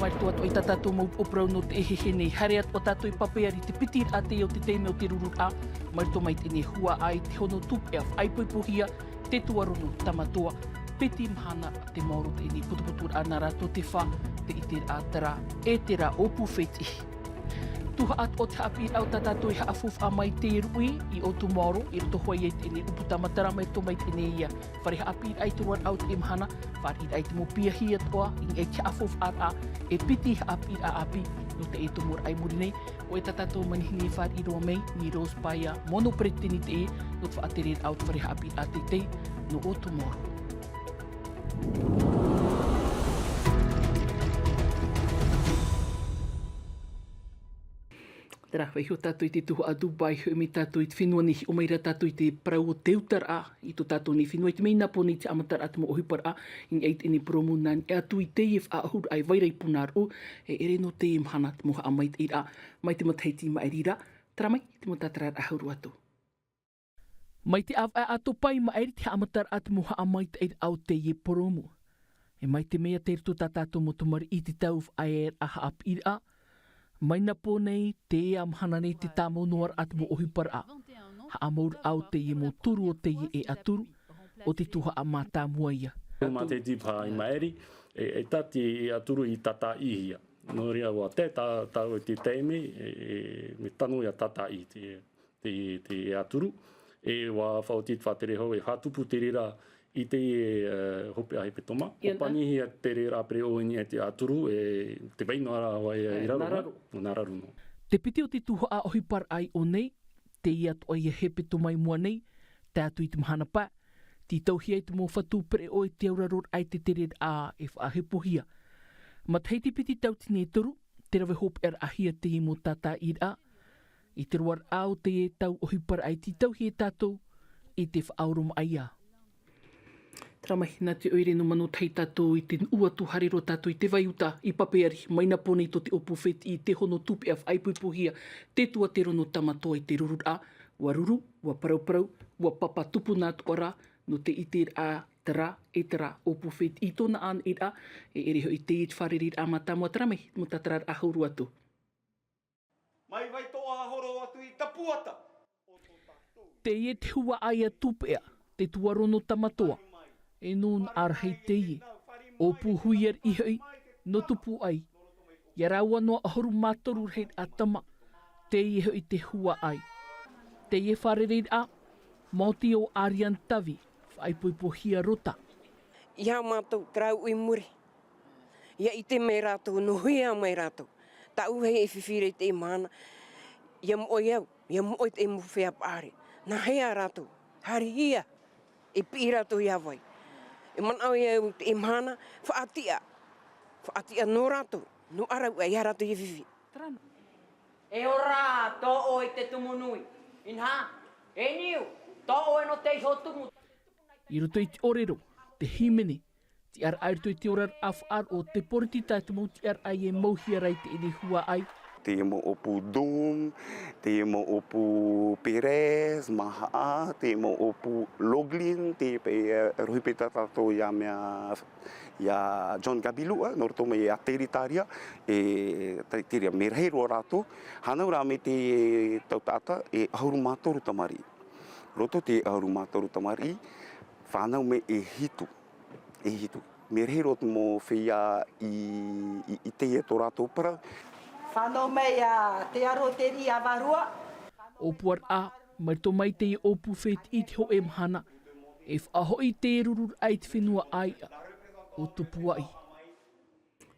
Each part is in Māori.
mai tuatu i tatatu mau oprau no te ehehe nei. Hare atu o tatu i papeari te pitir a te o te teime o te rurut a. Mai to mai tene hua ai te hono tupe a whaipoipohia, te tuarono tamatoa, peti mhana te mauro te ini putuputur a narato te wha, te iter a tera, e tera opu wheti. Tuha at o te api au tatatu i haafuf a mai te rui i o tu mauro, i roto hoi e tene upu tamatara mai to mai tene ia. Whare haapi ai turuan au te mhana, whare ai te mo pia hia toa, i e te haafuf a e piti haapi a api, no te e tumur ai muri nei, o e tatatu manihini whare i roa mei, ni Rose Paia, mono pretini te e, no te whaatere au te whare haapi a te te, no o tu mauro. Tera, wei ho tātou i te tuhu a Dubai, hui mi tātou i te whenua ni o meira tātou i te prau o teutar a, i to tātou ni whenua i te meina po ni te amatar atu mo ohipar a, in eit ini promo nan, e atu i te if a ahur ai wairei punar o, e ere no te imhana te moha a mai te ira, mai te mataiti mai rira, tera mai, te mo tātarar ahuru atu. Mai te av a ato pai mai te amatar atu moha a mai te ira au te i promo. E mai te mea te rito tātou mo tumari i te tau a er a haap ira, mai na po nei te amhana nei te tāmo noar at mo ohipar a. Ha amaur au te i mo turu o te i e aturu, o te tuha a mātā mua ia. Mā te tipa i maeri, e tati i aturu i tata ihia. No ria wa te tāu te teime, me tanu ia tata i te aturu. E wa whautit whatere hau e hatupu te rira i te hope ahi pe toma. O panihi a te rira apere o ini e te aturu, te wainoara wa i raru. Nararu no. Te piti o te tuha a ohipar ai o nei, te ia to ai he pe tomai mua nei, te atu i te mahana pa, ti tauhi ai te mō whatu pere o e te auraror ai te tere a e whahepohia. Ma tei te piti tauti ne turu, te rawe hop ahia te i mo tata i a, i te ruar au te e tau ohipar ai ti tauhi e tātou, i te whaaurum ai a. Tramai, nā te oire no mano tei tātou i te ua tu harero tātou i te waiuta i papeari, maina pone i to te opu wheti i te hono tupe a whaipuipuhia, te tua te rono tamatoa i te rurut a, ua ruru, ua parauparau, ua papa tupu nā tuara, no te iter a tera, e tera opu wheti i tōna an i a, e ere ho i te it whareri a matamua tramai, mo tatarar a hauru atu. Mai vai toa horo atu i tapuata. Te e te hua ai a tupea, te tuarono tamatoa. E nun arhei te ie, o puhui ar ihoi, no tupu ai. Ia raua noa ahoru mātoru reit atama, te ie hoi te hua ai. Te ie wharereid a, mauti o Arian Tavi, whaipoipohia rota. Ia mātou trau i muri. Ia i te mei rātou, no huia mei rātou. Ta uhei e whiwhire te mana. Ia moi au, ia moi te mu whea pāre. Nā hea rātou, hari ia, e pi rātou ia vai. E manau ia te imhana, whaatia no rātou, no arau ai rātou i whiwhi. E ora, tō o i te tumunui. Inha, e niu, tō o e no te iho tumu. I roto i te orero, te himene, ti ar airto i te orar afar o te poritita te mou ti ar ai e mauhia rai te ene hua ai. Te mo opu Dom, te mo opu Perez, Maha, te mo opu Loglin, te pe rohipeta tato ia mea ia John Gabilu, no roto me a teritaria, e teria merheiro rato, hanau rā me te tautata e ahuru mātoru tamari. Roto te ahuru mātoru tamari, whanau me e hitu. Merheiro mo whia i te e to rato para. Whanau mei a te aro te ri a warua. Opuar a, mai to mai te opu wheti i te ho e mhana, e whahoi te rurur ai te whenua ai o tupu ai.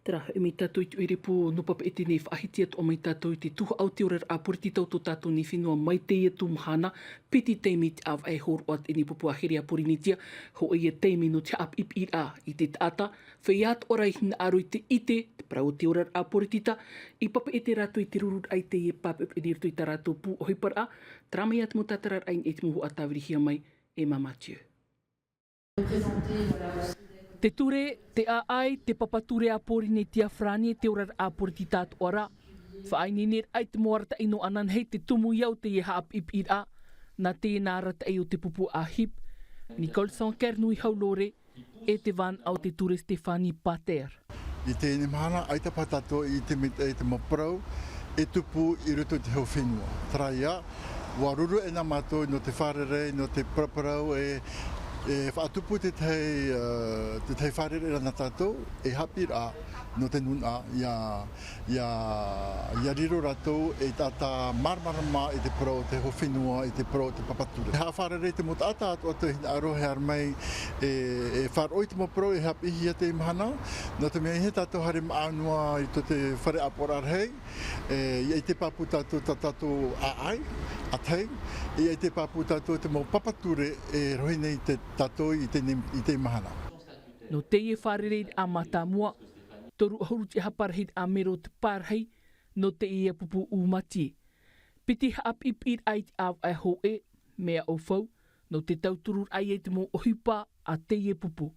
Tera, e mi tātou i te oire pō no papa e tēnei whahiti atu o mai tātou i te tuha au te orar a poriti tau tō tātou ni whenua mai te e tu mhana, piti teimi te av ai hor o at e ni pupu a here a porinitia, ho e teimi no te ap ip a i te tata, whaiat orai hina aro i te ite, te prau te orar a poritita, i papa e te rato i te rurur ai te e papap e nirto i ta rato pū o hipar a, tramai at mo tatarar ain e te muhu a tāwirihia mai e Mathieu. Te ture, te ai, te papature a porine tia frani te orar a poriti tātu ora. Whaini ner ai te moarata ino anan hei te tumu iau te e haap ip ira, na te nārata e o te pupu a hip, Nicole Sanker nui haulore, e te van au te ture Stefani Pater. I te mahana aita patato I te mita I te maprau e tupu I ruto te hau whenua. Traia, waruru e nā mātou no te wharere, no te praparau e whaatupu te tei wharere rana tātou e hapira no te nuna ia riro ratou e tata marmarama I te pro te howhenua I te pro te papature. Ha wharere te mota ata atu atu hina aro he armei e wharoi te mo pro e hap ihia te imahana. No te mea he tātou hare maanua I to te whare aporar hei. I te papu tātou tātou aai, atei. I te papu tātou te mo papature e rohi nei te tātou I te imahana. No te e wharere a matamua, toru ahuru te haparahid a mero te parhei, no te ia pupu umati. Piti haap ipir ai te au ai ho e, mea o fau, no te tauturur ai e te mo ohipa a te ia pupu.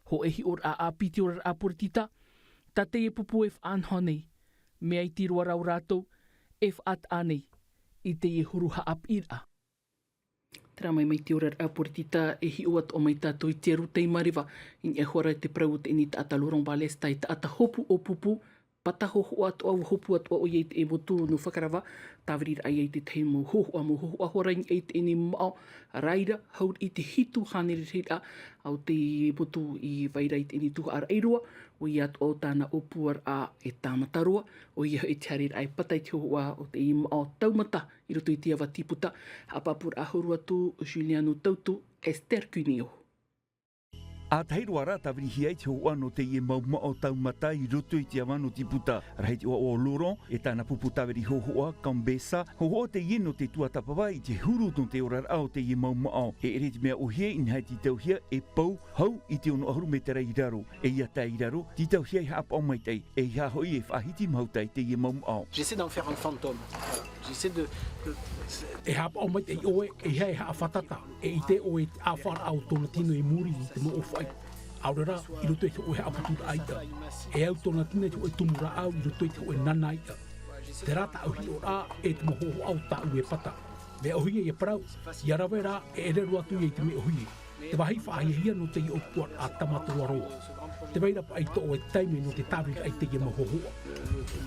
Ho ehi or a piti or a puritita, ta te ia pupu e whanhonei, mea I tiro arau rātou, e whaat anei, I te ia huru haap ira. Tera mai te ora a puritita e hi oat o mai tātou I te aru tei mariwa in e hora te prau te ini ta ata lorong balesta I ta ata hopu o pupu pataho ho atu au hopu atu o iei te e motu no whakarawa tāwirira ai te tei mo hoho a hora I te ini mao raira haur I te hitu hanerira au te motu I vaira I te ini tuha ara eirua o I atu o tāna opuar a e tāmatarua o ia e te harir ai patai te hoa o te I mao taumata I roto I te awa tiputa a papur a horu atu Juliano Tautu Esther Cuneo. A tairua rā tawiri hiai te hoa no te ie maumao taumata I roto I te awano tiputa. Rahiti o Laurent e tāna pupu tawiri hohoa Kambesa. Hohoa te ie no te tuatapawa I te huru no te ora rao te ie maumao. E ere te mea ohia in hai ti tauhia e pau hau I te ono ahuru me te reiraro. E ia tai raro, ti tauhia I haap o mai tei. E ia hoi e whahiti mautai te ie maumao. J'essaie d'en faire un fantôme. J'essaie de... E hapa o mai te oe e hea e haa whatata. E I te oe a whara au tōna tino e muri I te mo o whai. Aurera, I roto e te oe hea aputura aita. E au tōna tino e te oe tumura au I roto e te oe nana aita. Te rata au hi o rā e te mohoho au tā ue pata. Me ohi e parau, I arawe rā e ereru atu I te me ohi. Te wahi whaahia no te I o puar a tamatu aroa. Te waira pa ai to o e taime no te tāwiri ai te ia mohohoa.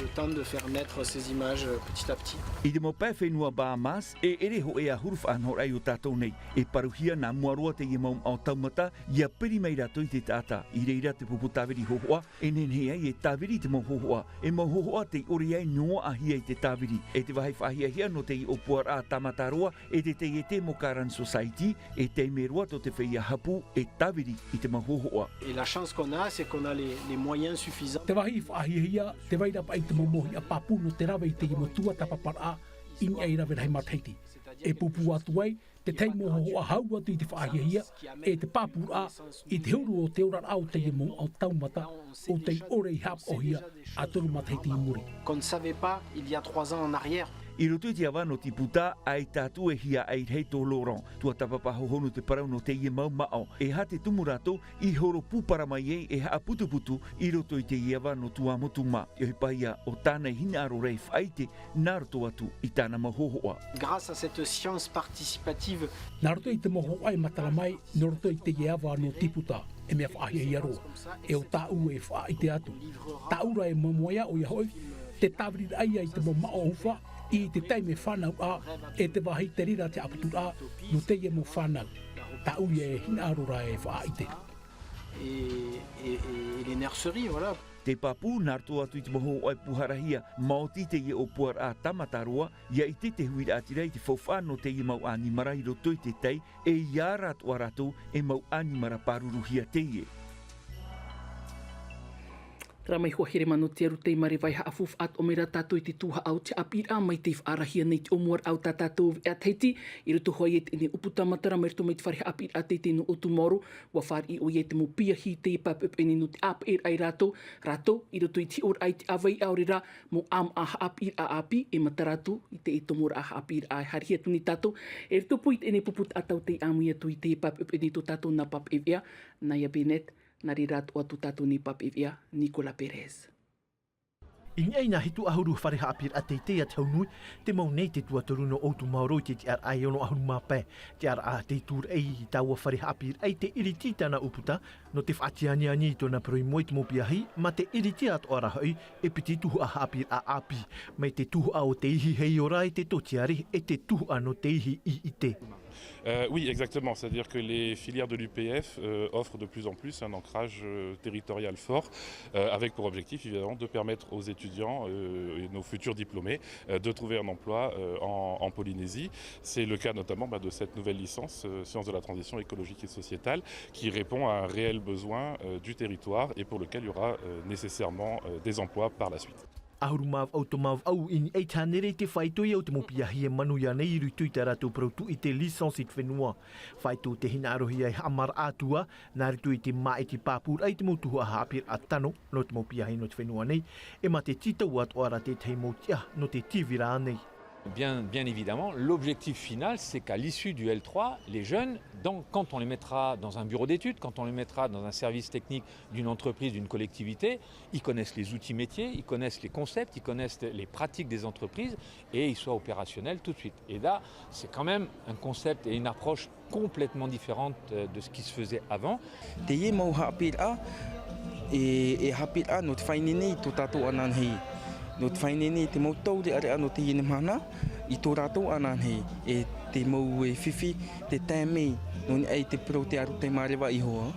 Le temps de faire naître ces images petit à petit. I te mo pai whenua Bahamas e ere ho e a huruf anhor ai o tātou nei. E paruhia nā muaroa te ia maum au taumata ia peri mai rato I te tāta. I reira te pupu tāwiri hohoa e nenhe ai e tāwiri te mohohoa. E mohohoa te ori ai noa ahia I te tāwiri. E te wahi whahia hia no te I o puar a tamataroa e te Mokaran Society e te merua to te whaia hapu e tāwiri I te mohohoa. Et la chance qu'on a, c'est qu'on a les moyens suffisants. Te wahi whaahia, te waira pa I te momohi a papu no te rawe I te motua tapapara in ai rawe rei mataiti. E pupu atu ai, te tei moho a hau atu I te whaahia, e te papu a, I te huru o te ora au te mo au taumata, o te ore I hap ohia a tonu mataiti I muri. Qu'on ne savait pas il y a 3 ans en arrière. I roto I te awano tiputa ai tātu e hia ai rei tō Laurent. Tua tapapaho honu te parau no te ie mau mao. E ha te tumurato I horo pupara mai ei e ha putuputu I roto I te ie awano tua motuma. E hoi paia o tāna hina aro rei whaite nā roto atu I tāna mahohoa. Grâce à cette science participative. Nā roto I te mohoa e matara mai, nā roto I te ie awano tiputa. E mea whaahia I aroa. E o tā ue e whaite atu. Tā ura e mamoia o ia hoi, te tāwiri ai ai te mo mao uwha, I te taime whanau a, e te wahi te rira te aputura a, no te ie mo whanau. Ta ui e hina arora e whaite. Et les nurseries, voilà. Te papu nārto atu I te moho o puharahia, maoti te ie o puar a tamataroa, ia I te huira atirei te whawhano te ie mau animara I roto I te tei, e ia rato arato e mau animara paruruhia te ie. Tera mai hua here mano te aru tei mare vai haafuf at o mera tātou I te tuha au te apira mai te whaarahia nei te omuar au tā tātou e ateiti. I roto hoi e te ene uputamatara mai rito mai te whare apira ateiti no o tumoro. Wa whare I o ie te mo pia hi te papap ene no te ap ai rato. Rato, I roto I te or ai te awai aurera mo am a apira a api e mataratu I te e tomora a apira a harihia tuni tātou. E rito po I te ene puput atau te amuia tu I te papap ene to tātou na pap evea. Naya Benet. Nari rato atu tātou ni pap evea, Nicola Perez. I aina hitu ahuru whare haapir a te te ataunui, te mau nei te tuatoru no outu mauro te te ar ai ono ahuru mape, te ar a te tur ei i taua whare haapir ai te iriti tana uputa, no te whaatiani ani i tona proi moit mopiahi, ma te iriti at ora hoi, e piti tuhu a haapir a api, mai te tuhu a o te ihi hei ora e te totiari, e te tuhu a no te ihi I te. Oui, exactement. C'est-à-dire que les filières de l'UPF offrent de plus en plus un ancrage territorial fort, avec pour objectif évidemment de permettre aux étudiants et nos futurs diplômés de trouver un emploi en Polynésie. C'est le cas notamment de cette nouvelle licence Sciences de la transition écologique et sociétale qui répond à un réel besoin du territoire et pour lequel il y aura nécessairement des emplois par la suite. Ahuru mav au to mav au in e tanere te whaito i au te mopiahi e manu ia nei rutu I te ratu protu I te license I te whenua. Whaito te hina arohi ai hamar atua, nā ritu I te mai te pāpūr ai te motuhu a hapir a tano no te mopiahi no te whenua nei, e ma te titau at oara te tei motia no te tivira nei. Bien évidemment, l'objectif final, c'est qu'à l'issue du L3, les jeunes, quand on les mettra dans un bureau d'études, quand on les mettra dans un service technique d'une entreprise, d'une collectivité, ils connaissent les outils métiers, ils connaissent les concepts, ils connaissent les pratiques des entreprises et ils soient opérationnels tout de suite. Et là, c'est quand même un concept et une approche complètement différente de ce qui se faisait avant. No te whainene te mau tau de are ano te hine mana, I tō rātou anan hei, e te mau e whiwhi, te tēmei, no ni ei te pro te aru te marewa ihoa.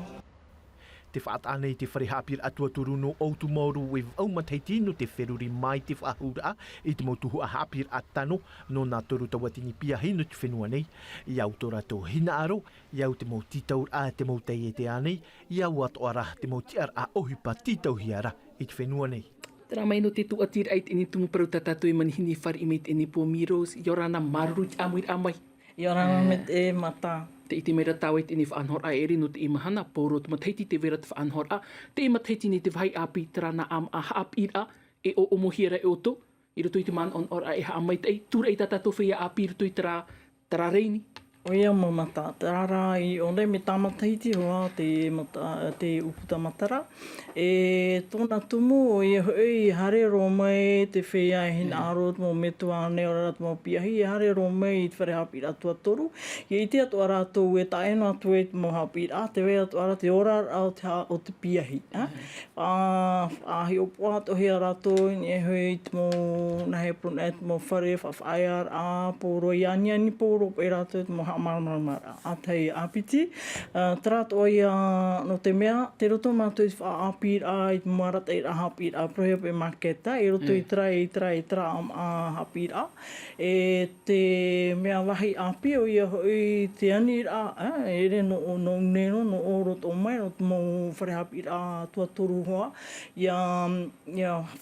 Te whaatane te whare hapir atua turu no outu mauru e au mataiti no te wheruri mai te whahura I te motuhu a hapir atano no nā toru tawatini piahi no te whenua nei. I au tō rātou hina aro, I au te mau titaur a te mau tei e te anei, I au at oara te mau tiar a ohipa titau hiara I te whenua nei. Tera mai no te tuatir ait ini tumu parau tatatu e manihini whare imeit ini po miros, I orana maruru te amuir amai. I orana me te mata. Te iti meira tau ait ini whaanhor a eri no te imahana, poro te mataiti te vera te whaanhor a, te mataiti ni te vai api tera na am a haapir a, e o omohiera e oto, I roto I te man on ora e haamai te ei, tura I tatato whea api roto I tera reini. O ia mo mata, te ara I one me tamataiti hoa te uputa matara. E tōna tumu o ia hui hare ro mai te whea e hina aro mo metua ne ora ratu mo piahi, e hare ro mai I te whare hapira atua toru. I te atu ara atu e taeno atu e mo hapira, te wea atu ara te ora o te piahi. Ahi o poa to hea rato, e hui te mo nahe pronet mo whare whawhaiar a poro I aniani poro e rato te mo marmara a tei apiti. Tarato o ia no te mea, te roto mātou I whaapir a I marata I hapir a prohea pe maketa, I roto I tra a hapir a. E te mea wahi api o ia hoi te ani a, e re no neno, no o roto mai, no te mau whare hapir a tua toru hoa. Ia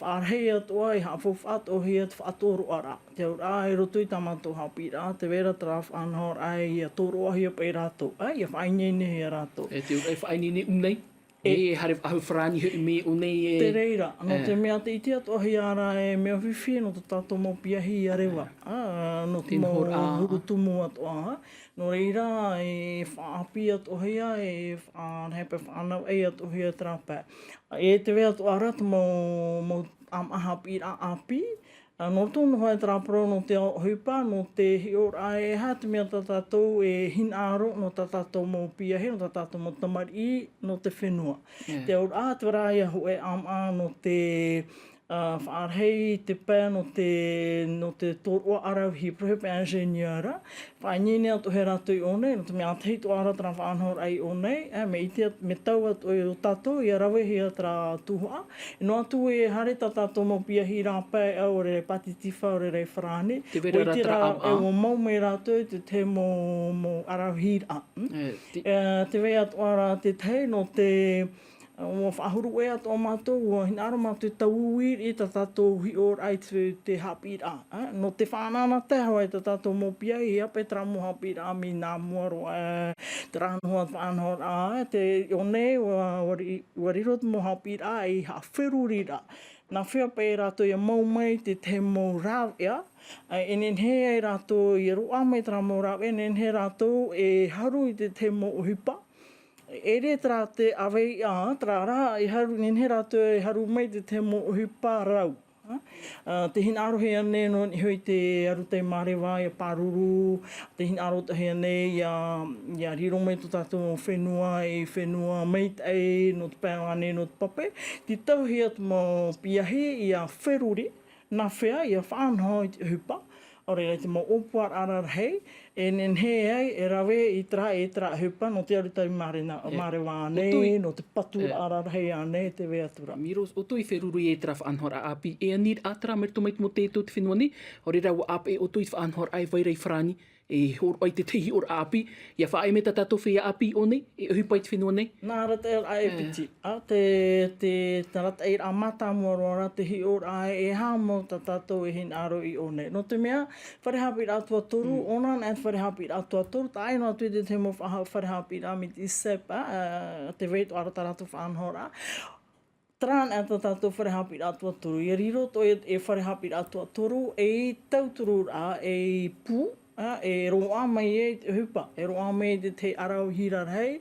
whaarhei atua I hapuf ato hea te whaatoro ara. Te ura e roto I tamato hapir a, te vera tra whanhor ai ia toro ahia pei rato. Ia whainene hea rato. E te ura whainene unei? E hare ahu whrani hui me unei e... Te reira. No te mea te iti ato ahi ara e mea whiwhi no te tato mo piahi a rewa. No te mo hurutumu ato aha. No reira e whaapi ato hea e whaanhepe whanau e ato hea trapa. E te wea ato ara te mo amahapi a api. No tōna hoi traparo no te hupa, no te hior ai ha te mea tatatou e hinaro no tatatou mo piahe, no tatatou mo tamari, no te whenua. Te ora a te waraia hoe no te whaarhei, te pēr, no te tōroa arauhi, prohepe ingeniera. Whainene atu he ratu I one, no te mea tei tō ara tera whaanhor ai one, me tau atu e o tatou, I arawe hea tera tuhua. No atu e hare tatatou mo piahi rāpai au re patitifa o re rei wharane. Te vera ratra e o mau me ratu te mo arauhi ra. Te wea atu ara te tei no te... O whahuru e ato o mātou, o hinaro mātou tauuir I tatatou hior ai te hapira. No te whanana te hawa I tatatou mo pia I ape tra mo hapira mi nā muaro te rānoa whanhor a te one warirot mo hapira I hawherurira. Nā whea pei rātou I mau mai te mau rāw ea. Enen he rātou I roa mai tra mo rāw, enen he rātou e haru I te mau hipa. E re tra te awei a, tra rā, I haru, nen he rātou e haru mai te mo hipa rau. Te hina arohe ane no ni hui te aru te marewa ia paruru, te hina arohe ane ia riro mai tu tātou whenua e whenua meit ei no te pēngane no te pape. Ti tauhi atu mo piahi ia wheruri, nā whea ia whaanhoi te hupa. Ore rei te mo opuar arar hei, e nen he ai e rawe i tra hupa no te arutau marewa ane, no te patu arar hei ane te wea tura. Miros, o tui wheruru e tra whaanhora api, e anir atra mer tomait mo te te whenua ni, ore rau api e o tui whaanhora ai wairei whrani, e hor ai te tehi or api, ia whaai me tatato whea api o nei, e hupai te whenua nei? Nā rata e ai piti. Te rata e amata moroara te hi or ai e hamo tatato e hin aro i o nei. No te mea, wharehapi atua toru, onan e wharehapi atua toru, ta aino atu e te mo wharehapi amit i sepa, te veitu aratarato whaanhora. Tran e tatato wharehapi atua toru. I riro to e wharehapi atua toru, e tauturu a e pū, e roa mai e te hupa, e roa mai e te arau hira rei,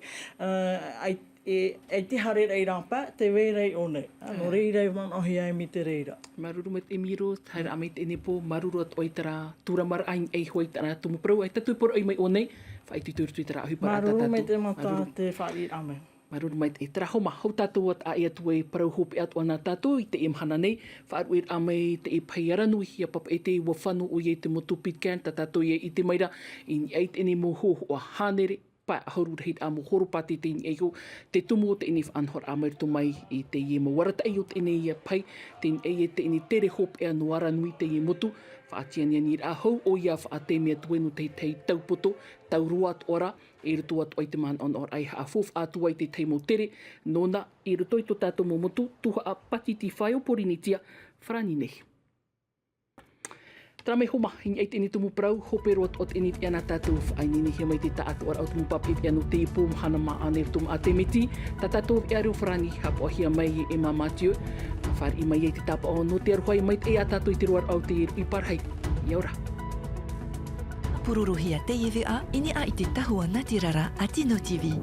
e te hare rei rapa, te wei rei o nei. No rei rei man ohi ai mi te reira. Maruru met e miro, haere amit e nepo, maruru at oitara, tura mara ain ei hoi tara tumu prau, ai tatu por oi mai o nei, whai tūturu tui tara ahi para tatato. Maruru me te mata te whaari ame. Maruru mai e tera homa, hau tātou at a ea tu e parau hope atu ana tātou i te emhana nei, whaaru e ame te e paiaranu hia papa e te iwa whanu o i te motu pitcan, tātou i te maira, i eit ene mo hoho a hānere, pa ahuru reit a mo horopati te ni eiko, te tumu o te ene whaanhor a mairitu mai i te ie mo warata i o te ene ia pai, te e te ene tere hope e anuara nui te ie motu, whaatiania ni rā hau o ia whaate mea tuenu te tei taupoto, taurua at ora, e rutu atu ai te man on or ai haa fof atu ai te teimo tere, nona e rutu i to tātou mo motu, tuha a pati ti whai o porinitia, whrani nehi. Tara mai homa, hini eit eni tumu prau, hope roat ot eni te ana tātou whainini hia mai te taatu ar au tumu papi te anu te ipo mhana maa ane tumu a te miti, ta tātou e aru whrani hapo hia mai e mamatio, whare i mai e te tapa o no te aruhai mai e a tātou i te ruar au te i parhai. Iaura. Pururuhia te iwi a, ini a i te tahua Natirara a Tino TV.